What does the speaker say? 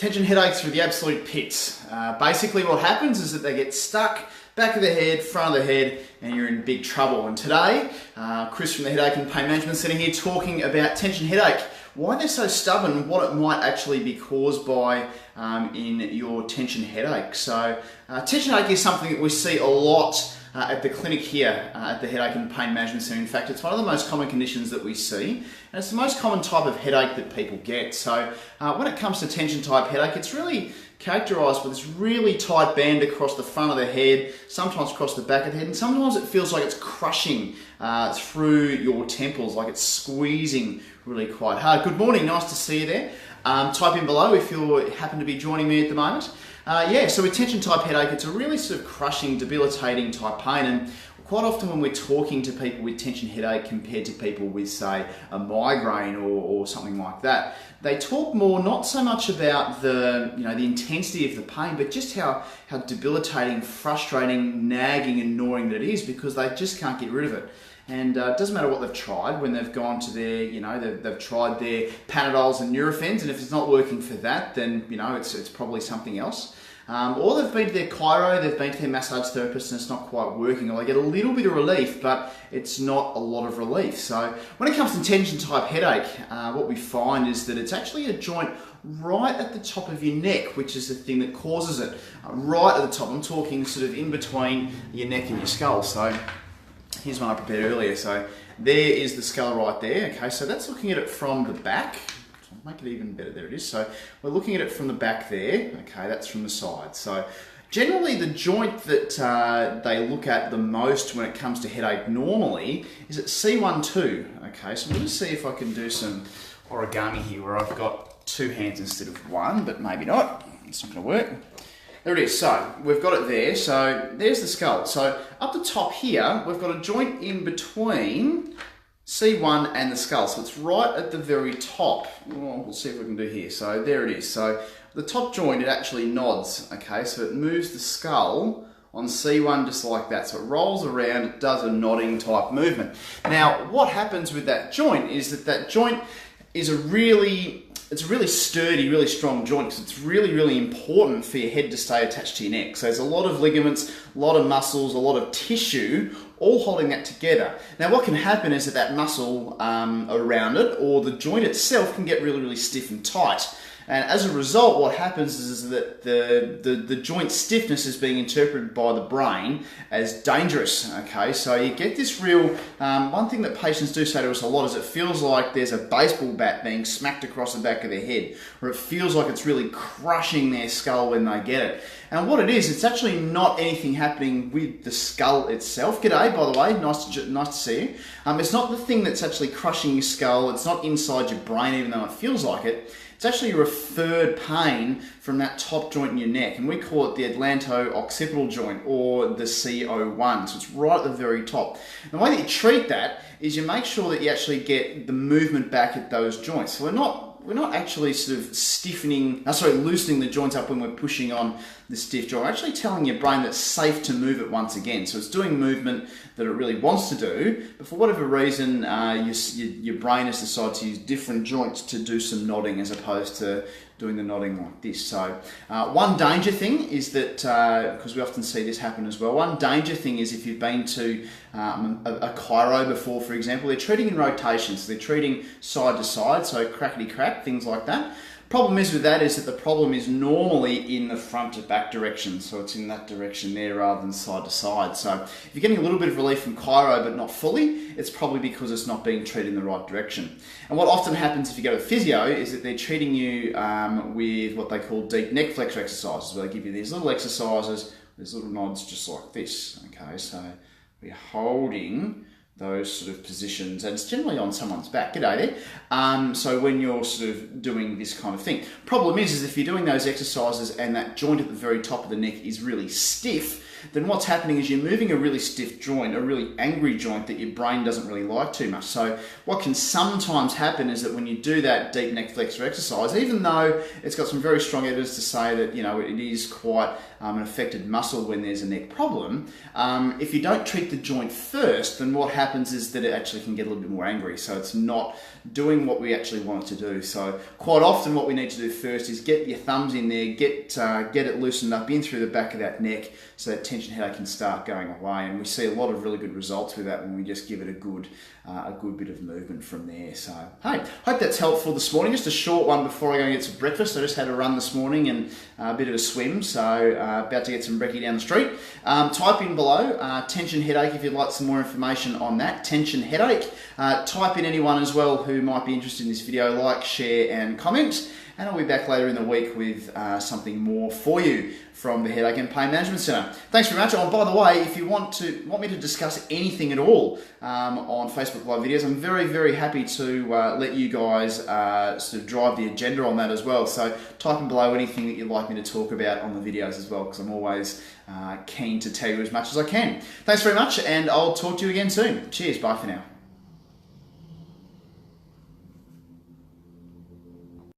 Tension headaches are the absolute pits. Basically what happens is that they get stuck back of the head, front of the head, and you're in big trouble. And today, Chris from the Headache and Pain Management Centre here talking about tension headache, why they're so stubborn, what it might actually be caused by in your tension headache. So tension headache is something that we see a lot at the clinic here at the Headache and Pain Management Centre. In fact, it's one of the most common conditions that we see, and it's the most common type of headache that people get. So when it comes to tension type headache, it's really characterised with this really tight band across the front of the head, sometimes across the back of the head, and sometimes it feels like it's crushing through your temples, like it's squeezing really quite hard. Good morning, nice to see you there. Type in below if you happen to be joining me at the moment. So with tension type headache, it's a really sort of crushing, debilitating type pain, and quite often when we're talking to people with tension headache compared to people with, say, a migraine or something like that, they talk more not so much about the intensity of the pain, but just how debilitating, frustrating, nagging and gnawing that it is, because they just can't get rid of it. And it doesn't matter what they've tried when they've gone to their, they've tried their Panadols and Nurophens, and if it's not working for that, then, it's probably something else. Or they've been to their chiro, they've been to their massage therapist and it's not quite working, or they get a little bit of relief, but it's not a lot of relief. So when it comes to tension type headache, what we find is that it's actually a joint right at the top of your neck, which is the thing that causes it. Right at the top, I'm talking sort of in between your neck and your skull. So here's one I prepared earlier. So there is the skull right there. Okay, so that's looking at it from the back. Make it even better, there it is. So we're looking at it from the back there, okay, that's from the side. So generally the joint that they look at the most when it comes to headache normally is at C1-2, okay. So we'll just see if I can do some origami here where I've got two hands instead of one, but maybe not, it's not gonna work. There it is, so we've got it there, so there's the skull. So up the top here, we've got a joint in between C1 and the skull, so it's right at the very top. We'll see if we can do here. So there it is. So the top joint, it actually nods, okay, so it moves the skull on C1 just like that. So it rolls around, it does a nodding type movement. Now, what happens with that joint is that joint is a really sturdy, really strong joint, because it's really, really important for your head to stay attached to your neck. So there's a lot of ligaments, a lot of muscles, a lot of tissue, all holding that together. Now what can happen is that muscle around it, or the joint itself, can get really, really stiff and tight. And as a result, what happens is that the joint stiffness is being interpreted by the brain as dangerous, okay? So you get this real, one thing that patients do say to us a lot is it feels like there's a baseball bat being smacked across the back of their head, or it feels like it's really crushing their skull when they get it. And what it is, it's actually not anything happening with the skull itself. G'day, by the way, nice to see you. It's not the thing that's actually crushing your skull, it's not inside your brain, even though it feels like it. It's actually a referred pain from that top joint in your neck, and we call it the atlanto-occipital joint, or the CO1, so it's right at the very top. And the way that you treat that is you make sure that you actually get the movement back at those joints. So we're not actually sort of loosening the joints up when we're pushing on the stiff joint. We're actually telling your brain that it's safe to move it once again. So it's doing movement that it really wants to do, but for whatever reason, your brain has decided to use different joints to do some nodding as opposed to doing the nodding like this. So one danger thing is that, because we often see this happen as well, one danger thing is if you've been to a chiro before, for example, they're treating in rotations. So they're treating side to side, so crackety crack, things like that. Problem is with that is that the problem is normally in the front to back direction, so it's in that direction there rather than side to side. So if you're getting a little bit of relief from chiro but not fully, it's probably because it's not being treated in the right direction. And what often happens if you go to physio is that they're treating you with what they call deep neck flexor exercises, where they give you these little exercises, these little nods just like this. Okay, so we're holding those sort of positions, and it's generally on someone's back. G'day there. So when you're sort of doing this kind of thing, problem is if you're doing those exercises and that joint at the very top of the neck is really stiff, then what's happening is you're moving a really stiff joint, a really angry joint that your brain doesn't really like too much. So what can sometimes happen is that when you do that deep neck flexor exercise, even though it's got some very strong evidence to say that it is quite an affected muscle when there's a neck problem, if you don't treat the joint first, then what happens happens is that it actually can get a little bit more angry. So it's not doing what we actually want it to do. So quite often what we need to do first is get your thumbs in there, get it loosened up in through the back of that neck so that tension headache can start going away. And we see a lot of really good results with that when we just give it a good bit of movement from there. So, hey, hope that's helpful this morning. Just a short one before I go and get some breakfast. I just had a run this morning and a bit of a swim, so about to get some brekkie down the street. Type in below, tension headache, if you'd like some more information on that, tension headache. Type in anyone as well who might be interested in this video, like, share and comment. And I'll be back later in the week with something more for you from the Headache and Pain Management Centre. Thanks very much. Oh, and by the way, if you want me to discuss anything at all on Facebook Live videos, I'm very, very happy to let you guys sort of drive the agenda on that as well. So type in below anything that you'd like me to talk about on the videos as well, because I'm always keen to tell you as much as I can. Thanks very much, and I'll talk to you again soon. Cheers. Bye for now.